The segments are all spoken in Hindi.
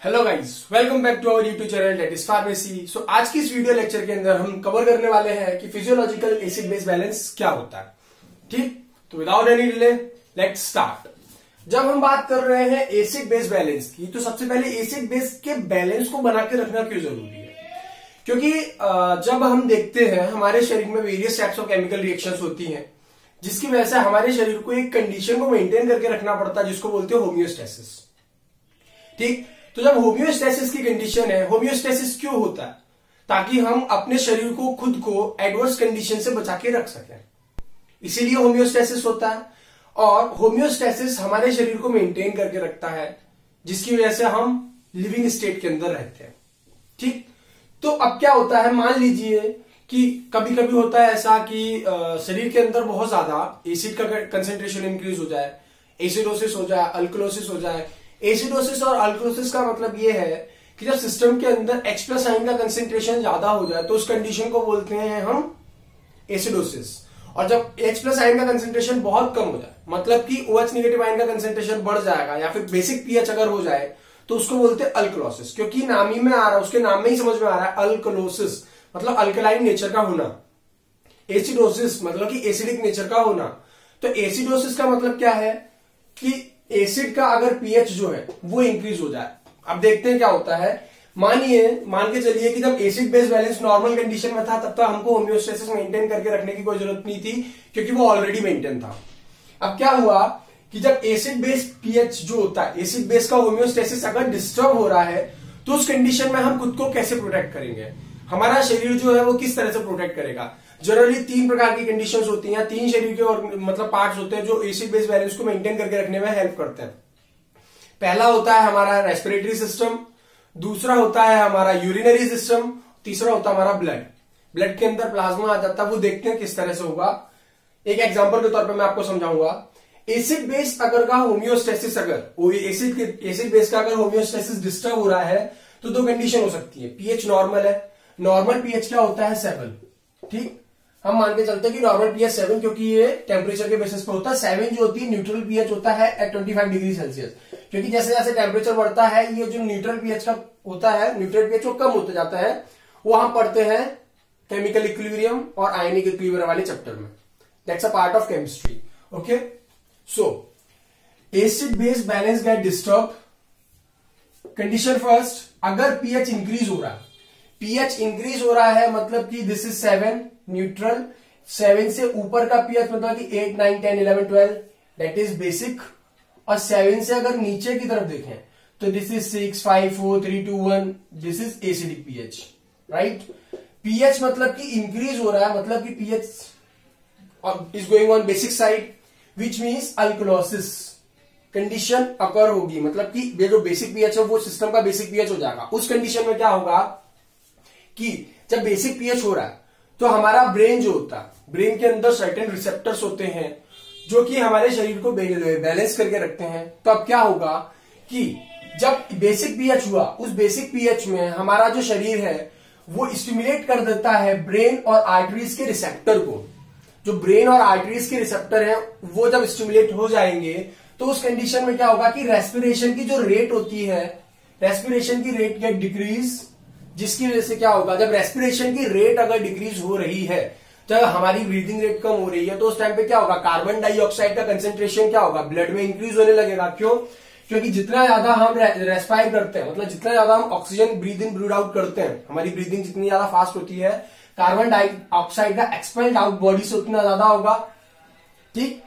Hello guys, welcome back to our YouTube channel that is pharmacy. So आज की इस वीडियो लेक्चर के अंदर हम कवर करने वाले हैं कि फिजियोलॉजिकल एसिड बेस बैलेंस क्या होता है। ठीक, तो without any delay let's start. जब हम बात कर रहे हैं एसिड बेस बैलेंस की, तो सबसे पहले एसिड बेस के बैलेंस को बना के रखना क्यों जरूरी है? क्योंकि जब हम देखते हैं हमारे शरीर में various types of chemical reactions होती हैं, जिसकी वजह से हमारे शरीर को एक कंडीशन को मेंटेन करके रखना पड़ता है, जिसको बोलते हैं होम्योस्टेसिस। ठीक, तो जब होम्योस्टेसिस की कंडीशन है, होम्योस्टेसिस क्यों होता है? ताकि हम अपने शरीर को खुद को एडवर्स कंडीशन से बचा के रख सकें, इसीलिए होम्योस्टेसिस होता है। और होम्योस्टेसिस हमारे शरीर को मेंटेन करके रखता है, जिसकी वजह से हम लिविंग स्टेट के अंदर रहते हैं। ठीक, तो अब क्या होता है, मान लीजिए कि कभी कभी होता है ऐसा कि शरीर के अंदर बहुत ज्यादा एसिड का कंसेंट्रेशन इंक्रीज हो जाए, एसिडोसिस हो जाए, अल्कलोसिस हो जाए। एसिडोसिस और अल्कलोसिस का मतलब यह है कि जब सिस्टम के अंदर H+ आयन का कंसेंट्रेशन ज्यादा हो जाए तो उस कंडीशन को बोलते हैं हम एसिडोसिस। और जब H+ आयन का कंसेंट्रेशन बहुत कम हो जाए, मतलब कि OH- आयन का कंसेंट्रेशन बढ़ जाएगा या फिर बेसिक पीएच अगर हो जाए, तो उसको बोलते हैं अल्कलोसिस। क्योंकि नाम ही में आ रहा है, उसके नाम में ही समझ में आ रहा है, अल्कलोसिस मतलब अल्कलाइन नेचर का होना, एसिडोसिस मतलब कि एसिडिक नेचर का होना। तो एसिडोसिस का मतलब क्या है कि एसिड का अगर पीएच जो है वो इंक्रीज हो जाए। अब देखते हैं क्या होता है। मान के चलिए कि जब acid base balance normal condition में था, तब तक हमको होम्योस्टेसिस मेंटेन करके रखने की कोई जरूरत नहीं थी, क्योंकि वो ऑलरेडी मेंटेन था। अब क्या हुआ कि जब एसिड बेस पीएच जो होता है, एसिड बेस का होम्योस्टेसिस अगर डिस्टर्ब हो रहा है, तो उस कंडीशन में हम खुद को कैसे प्रोटेक्ट करेंगे? हमारा शरीर जो है वो किस तरह से प्रोटेक्ट करेगा? जनरली 3 प्रकार की कंडीशंस होती हैं, 3 शरीर के और मतलब पार्ट्स होते हैं जो एसिड बेस बैलेंस को मेंटेन करके रखने में हेल्प करते हैं। पहला होता है हमारा रेस्पिरेटरी सिस्टम, दूसरा होता है हमारा यूरिनरी सिस्टम, तीसरा होता है हमारा ब्लड के अंदर प्लाज्मा आ जाता है। वो देखते हैं किस तरह से होगा। एक एग्जांपल के तौर पर मैं आपको समझाऊंगा। एसिड बेस अगर का होम्योस्टेसिस, अगर एसिड बेस का अगर होम्योस्टेसिस डिस्टर्ब हो रहा है, तो 2 कंडीशन हो सकती है। पीएच नॉर्मल है, नॉर्मल पीएच क्या होता है 7। ठीक, हम मान के चलते हैं कि नॉर्मल पीएच 7, क्योंकि ये टेम्परेचर के बेसिस पे होता है। 7 जो होती है न्यूट्रल पीएच होता है एट 25 डिग्री सेल्सियस। क्योंकि जैसे जैसे टेम्परेचर बढ़ता है, ये जो न्यूट्रल पीएच का होता है, न्यूट्रल पीएच वो कम होते जाता है। वो हम पढ़ते हैं केमिकल इक्विलिब्रियम और आयनिक इक्विलिब्रियम वाले चैप्टर में। That's a part of chemistry. Okay, so acid base balance get disturb. Condition first, अगर पीएच इंक्रीज हो रहा है, पीएच इंक्रीज हो रहा है मतलब कि दिस इज 7 न्यूट्रल, 7 से ऊपर का पीएच मतलब कि 8, 9, 10, 11, 12 दैट इज बेसिक, और 7 से अगर नीचे की तरफ देखें तो this is 6, 5, 4, 3, 2, 1 this is acidic pH. Right, pH मतलब कि इंक्रीज हो रहा है, मतलब कि pH is going on basic side, which means alkalosis condition occur होगी। मतलब कि ये जो बेसिक पीएच है वो सिस्टम का बेसिक पीएच हो जाएगा। उस कंडीशन में क्या होगा कि जब बेसिक पीएच हो रहा है, तो हमारा ब्रेन जो होता है, ब्रेन के अंदर सर्टेन रिसेप्टर्स होते हैं जो कि हमारे शरीर को बैलेंस करके रखते हैं। तो अब क्या होगा कि जब बेसिक पीएच हुआ, उस बेसिक पीएच में हमारा जो शरीर है वो स्टिमुलेट कर देता है ब्रेन और आर्टरीज के रिसेप्टर को। जो ब्रेन और आर्टरीज के रिसेप्टर है वो जब स्टिमुलेट हो जाएंगे, तो उस कंडीशन में क्या होगा कि रेस्पिरेशन की जो रेट होती है, रेस्पिरेशन की रेट गेट डिक्रीज। जिसकी वजह से क्या होगा, जब रेस्पिरेशन की रेट अगर डिक्रीज हो रही है, जब हमारी ब्रीदिंग रेट कम हो रही है, तो उस टाइम पे क्या होगा, कार्बन डाइऑक्साइड का कंसेंट्रेशन क्या होगा, ब्लड में इंक्रीज होने लगेगा। क्यों? क्योंकि जितना ज्यादा हम रेस्पायर करते हैं, मतलब जितना ज्यादा हम oxygen breathe in breathe out करते हैं, हमारी ब्रीदिंग जितनी ज्यादा फास्ट होती है, कार्बन डाइऑक्साइड का एक्सपेल्ड आउट बॉडी से उतना ज्यादा होगा। ठीक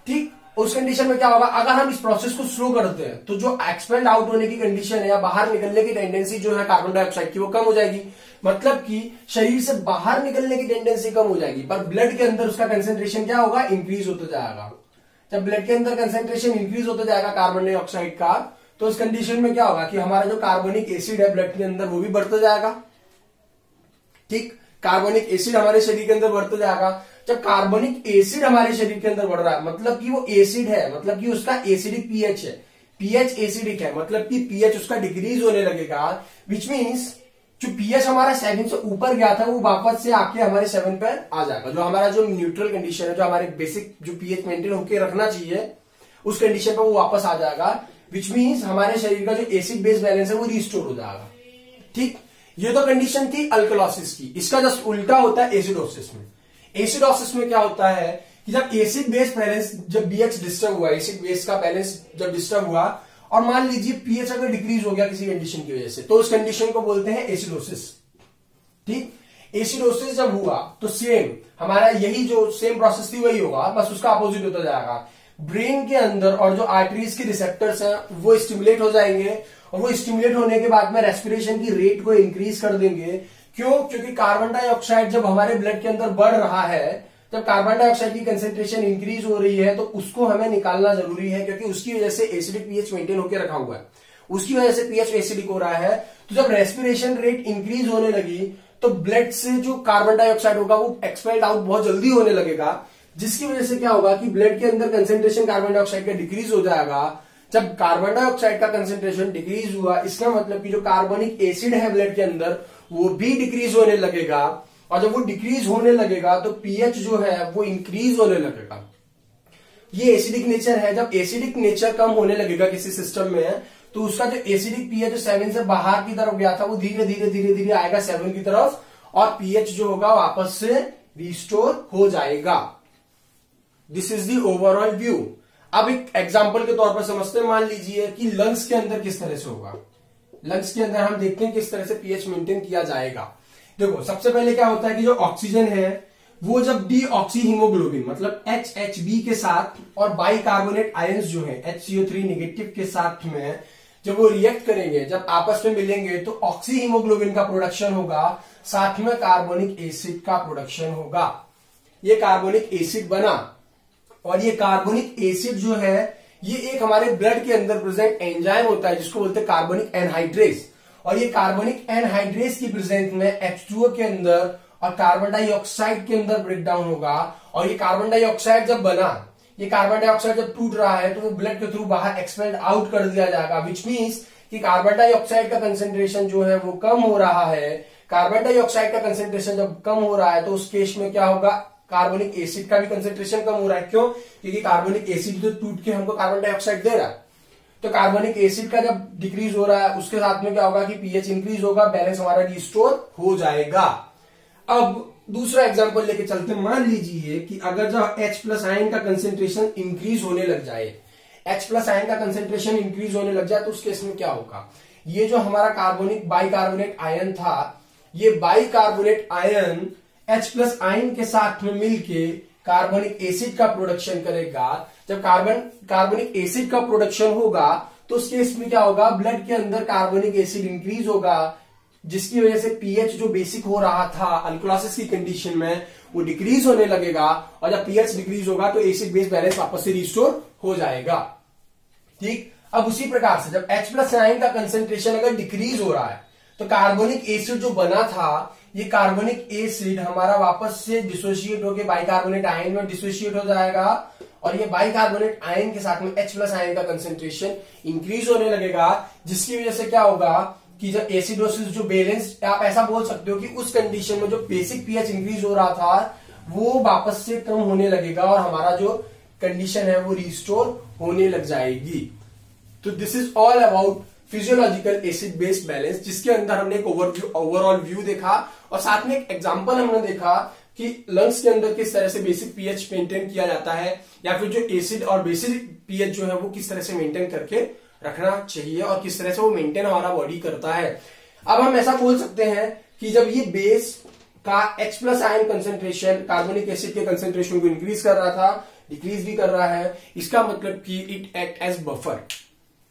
ठीक, उस कंडीशन में क्या होगा, अगर हम इस प्रोसेस को स्लो करते हैं, तो जो एक्सपेल्ड आउट होने की कंडीशन है या बाहर निकलने की टेंडेंसी जो है कार्बन डाइऑक्साइड की, वो कम हो जाएगी। मतलब कि शरीर से बाहर निकलने की टेंडेंसी कम हो जाएगी, पर ब्लड के अंदर उसका कंसेंट्रेशन क्या होगा, इंक्रीज होता जाएगा। जब ब्लड के अंदर कंसेंट्रेशन इंक्रीज होता जाएगा कार्बन डाइऑक्साइड का, तो उस कंडीशन में क्या होगा कि हमारा जो कार्बोनिक एसिड है ब्लड के अंदर वो भी बढ़ता जाएगा। ठीक, कार्बोनिक एसिड हमारे शरीर के अंदर बढ़ता जाएगा। जब कार्बोनिक एसिड हमारे शरीर के अंदर बढ़ रहा है, मतलब कि वो एसिड है, मतलब कि उसका एसिडिक पीएच है, पीएच एसिडिक है, मतलब कि पीएच उसका डिक्रीज होने लगेगा। विच मीन्स जो पीएच हमारा 7 से ऊपर गया था वो वापस से आके हमारे 7 पर आ जाएगा। जो हमारा जो न्यूट्रल कंडीशन है, जो हमारे बेसिक जो पीएच मेंटेन होकर रखना चाहिए, उस कंडीशन पर वो वापस आ जाएगा। विच मीन्स हमारे शरीर का जो एसिड बेस बैलेंस है वो रिस्टोर हो जाएगा। ठीक, ये तो कंडीशन थी अल्कलॉसिस की। इसका जस्ट उल्टा होता है एसिडोसिस में। एसिडोसिस में क्या होता है कि जब एसिड बेस बैलेंस, जब बीएच डिस्टर्ब हुआ, एसिड बेस का बैलेंस जब डिस्टर्ब हुआ और मान लीजिए पीएच अगर डिक्रीज हो गया किसी कंडीशन की वजह से, तो उस कंडीशन को बोलते हैं एसिडोसिस। ठीक, एसिडोसिस जब हुआ तो सेम हमारा यही जो सेम प्रोसेस थी वही होगा, बस उसका अपोजिट होता जाएगा। ब्रेन के अंदर और जो आर्टरीज के रिसेप्टर्स हैं वो स्टिमुलेट हो जाएंगे और वो स्टिमुलेट होने के बाद में रेस्पिरेशन की रेट को इंक्रीज कर देंगे। क्यों? क्योंकि कार्बन डाइऑक्साइड जब हमारे ब्लड के अंदर बढ़ रहा है, जब कार्बन डाइऑक्साइड की कंसेंट्रेशन इंक्रीज हो रही है तो उसको हमें निकालना जरूरी है, क्योंकि उसकी वजह से एसिडिक पीएच मेंटेन होकर रखा हुआ है, उसकी वजह से पीएच एसिडिक हो रहा है। तो जब रेस्पिरेशन रेट इंक्रीज होने लगी तो ब्लड से जो कार्बन डाइऑक्साइड होगा वो एक्सपेल्ड आउट बहुत जल्दी होने लगेगा, जिसकी वजह से क्या होगा कि ब्लड के अंदर कंसेंट्रेशन कार्बन डाइऑक्साइड का डिक्रीज हो जाएगा। जब कार्बन डाइऑक्साइड का कंसेंट्रेशन डिक्रीज हुआ, इसका मतलब कि जो कार्बनिक एसिड है ब्लड के अंदर वो भी डिक्रीज होने लगेगा, और जब वो डिक्रीज होने लगेगा तो पीएच जो है वो इंक्रीज होने लगेगा। ये एसिडिक नेचर है। जब एसिडिक नेचर कम होने लगेगा किसी सिस्टम में तो उसका जो एसिडिक पीएच 7 से बाहर की तरफ गया था वो धीरे धीरे धीरे धीरे आएगा 7 की तरफ, और पीएच जो होगा वापस से रिस्टोर हो जाएगा। This is the overall view. अब एक एग्जांपल के तौर पर समझते हैं। मान लीजिए कि लंग्स के अंदर किस तरह से होगा। लंग्स के अंदर हम देखते हैं किस तरह से पीएच मेंटेन किया जाएगा। देखो, सबसे पहले क्या होता है कि जो ऑक्सीजन है वो जब डीऑक्सी हीमोग्लोबिन मतलब HHB के साथ और बाइकार्बोनेट आयंस जो है HCO3 नेगेटिव के साथ में जब वो रिएक्ट करेंगे, जब आपस में मिलेंगे तो ऑक्सी हीमोग्लोबिन का प्रोडक्शन होगा, साथ में कार्बोनिक एसिड का प्रोडक्शन होगा। ये कार्बोनिक एसिड बना, और ये कार्बोनिक एसिड जो है ये एक हमारे ब्लड के अंदर प्रेजेंट एंजाइम होता है जिसको बोलते हैं कार्बोनिक एनहाइड्रेस, और ये कार्बोनिक एनहाइड्रेस की प्रेजेंस में H2O के अंदर और कार्बन डाइऑक्साइड के अंदर ब्रेक डाउन होगा। और ये कार्बन डाइऑक्साइड जब बना, ये कार्बन डाइऑक्साइड जब टूट रहा है तो वो ब्लड के थ्रू बाहर एक्सपेल्ड आउट कर दिया जाएगा, विच मीन्स कि कार्बन डाइऑक्साइड का कंसेंट्रेशन जो है वो कम हो रहा है। कार्बन डाइऑक्साइड का कंसेंट्रेशन जब कम हो रहा है तो उस केस में क्या होगा, कार्बोनिक एसिड का भी कंसेंट्रेशन कम हो रहा है। क्यों? क्योंकि कार्बोनिक एसिड तो टूट के हमको कार्बन डाइऑक्साइड दे रहा है। तो कार्बोनिक एसिड का जब डिक्रीज हो रहा है उसके साथ में क्या होगा कि पीएच इंक्रीज होगा, बैलेंस हमारा रिस्टोर हो जाएगा। अब दूसरा एग्जांपल लेके चलते हैं। मान लीजिए कि अगर जो H+ आयन का कंसेंट्रेशन इंक्रीज होने लग जाए, H+ आयन का कंसेंट्रेशन इंक्रीज होने लग जाए तो उस केस में क्या होगा, ये जो हमारा कार्बोनिक बाइकार्बोनेट आयन था, ये बाइकार्बोनेट आयन H+ आयन के साथ में मिलके कार्बोनिक एसिड का प्रोडक्शन करेगा। जब कार्बोनिक एसिड का प्रोडक्शन होगा तो उस केस में क्या होगा, ब्लड के अंदर कार्बोनिक एसिड इंक्रीज होगा, जिसकी वजह से पीएच जो बेसिक हो रहा था अल्कलॉसिस की कंडीशन में वो डिक्रीज होने लगेगा, और जब पीएच डिक्रीज होगा तो एसिड बेस बैलेंस वापस से रिस्टोर हो जाएगा। ठीक, अब उसी प्रकार से जब H+ आयन का कंसेंट्रेशन अगर डिक्रीज हो रहा है तो कार्बोनिक एसिड जो बना था, ये कार्बोनिक एसिड हमारा वापस से डिसोशिएट होकर बाइकार्बोनेट आयन में डिसोशिएट हो जाएगा, और ये बाइकार्बोनेट आयन के साथ में H+ आयन का कंसेंट्रेशन इंक्रीज होने लगेगा, जिसकी वजह से क्या होगा कि जब एसिडोसिस जो बैलेंस, आप ऐसा बोल सकते हो कि उस कंडीशन में जो बेसिक पीएच इंक्रीज हो रहा था वो वापस से कम होने लगेगा और हमारा जो कंडीशन है वो रिस्टोर होने लग जाएगी। तो this is all about physiological acid base balance, जिसके अंदर हमने एक ओवरऑल व्यू देखा और साथ में एक एग्जांपल हमने देखा कि लंग्स के अंदर किस तरह से बेसिक पीएच मेंटेन किया जाता है, या फिर जो एसिड और बेसिक पीएच जो है वो किस तरह से मेंटेन करके रखना चाहिए और किस तरह से वो मेंटेन हमारा बॉडी करता है। अब हम ऐसा बोल सकते हैं कि जब ये बेस का H+ ion concentration carbonic acid के कंसेंट्रेशन को इंक्रीज कर रहा था, डिक्रीज भी कर रहा है, इसका मतलब कि इट एक्ट एज बफर,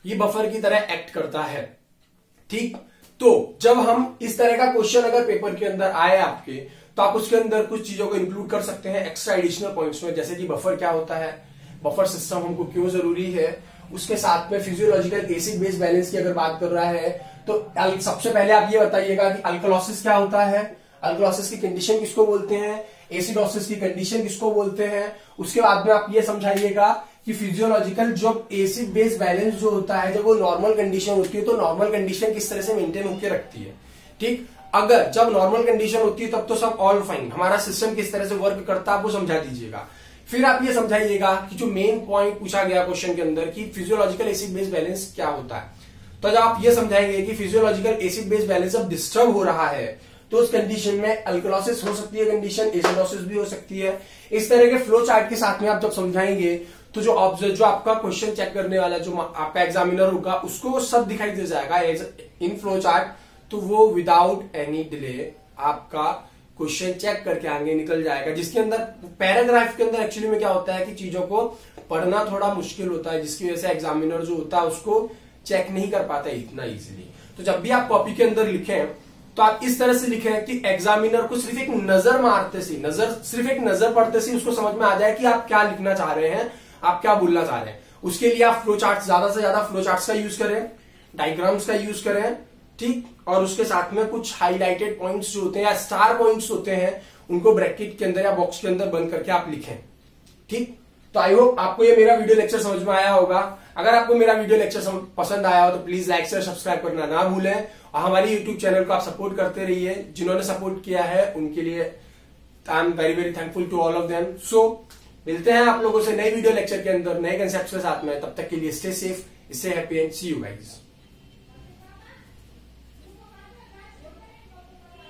ये बफर की तरह एक्ट करता है। ठीक, तो जब हम इस तरह का क्वेश्चन अगर पेपर के अंदर आए आपके, तो आप उसके अंदर कुछ चीजों को इंक्लूड कर सकते हैं एक्स्ट्रा एडिशनल पॉइंट्स में, जैसे कि बफर क्या होता है, बफर सिस्टम हमको क्यों जरूरी है, उसके साथ में फिजियोलॉजिकल एसिड बेस बैलेंस की अगर बात कर रहा है तो सबसे पहले आप ये बताइएगा कि अल्कलॉसिस क्या होता है, अल्कलॉसिस की कंडीशन किसको बोलते हैं, एसिडोसिस की कंडीशन किसको बोलते हैं। उसके बाद में आप ये समझाइएगा कि फिजियोलॉजिकल जब एसिड बेस बैलेंस जो होता है, जब वो नॉर्मल कंडीशन होती है तो नॉर्मल कंडीशन किस तरह से मेंटेन होकर रखती है। ठीक, अगर जब नॉर्मल कंडीशन होती है तब तो सब ऑल फाइन, हमारा सिस्टम किस तरह से वर्क करता है वो समझा दीजिएगा। फिर आप ये समझाइएगा कि जो मेन पॉइंट पूछा गया क्वेश्चन के अंदर कि फिजियोलॉजिकल एसिड बेस बैलेंस क्या होता है। तो जब आप ये समझाएंगे कि फिजियोलॉजिकल एसिड बेस बैलेंस अब डिस्टर्ब हो रहा है तो उस कंडीशन में अल्कलॉसिस हो सकती है, कंडीशन एसिडोसिस भी हो सकती है। इस तरह के फ्लो चार्ट के साथ में आप जब समझाएंगे तो जो आपका क्वेश्चन चेक करने वाला जो आपका एग्जामिनर होगा उसको वो सब दिखाई दे जाएगा इन फ्लो चार्ट। तो वो विदाउट एनी डिले आपका क्वेश्चन चेक करके आगे निकल जाएगा, जिसके अंदर पैराग्राफ के अंदर एक्चुअली में क्या होता है कि चीजों को पढ़ना थोड़ा मुश्किल होता है, जिसकी वजह से एग्जामिनर जो होता है उसको चेक नहीं कर पाता इतना इजीली। तो जब भी आप कॉपी के अंदर लिखें तो आप इस तरह से लिखें कि एग्जामिनर को सिर्फ एक नजर मारते सी, सिर्फ एक नजर पड़ते सी उसको समझ में आ जाए कि आप क्या लिखना चाह रहे हैं, आप क्या बोलना चाह रहे हैं। उसके लिए आप फ्लो चार्ट, ज्यादा से ज्यादा फ्लो चार्ट्स का यूज करें, डायग्राम्स का यूज करें, ठीक, और उसके साथ में कुछ हाईलाइटेड पॉइंट्स जो होते हैं या स्टार पॉइंट्स होते हैं उनको ब्रैकेट के अंदर या बॉक्स के अंदर बंद करके आप लिखें, ठीक। तो आई होप आपको ये मेरा वीडियो लेक्चर समझ में आया होगा। अगर आपको मेरा वीडियो लेक्चर पसंद आया हो तो प्लीज लाइक शेयर सब्सक्राइब करना ना भूलें और हमारी यूट्यूब चैनल को आप सपोर्ट करते रहिए। जिन्होंने सपोर्ट किया है उनके लिए I am very very thankful to all of them. So मिलते हैं आप लोगों से नए वीडियो लेक्चर के अंदर नए कंसेप्ट के साथ में। तब तक के लिए stay safe, stay happy and see you guys.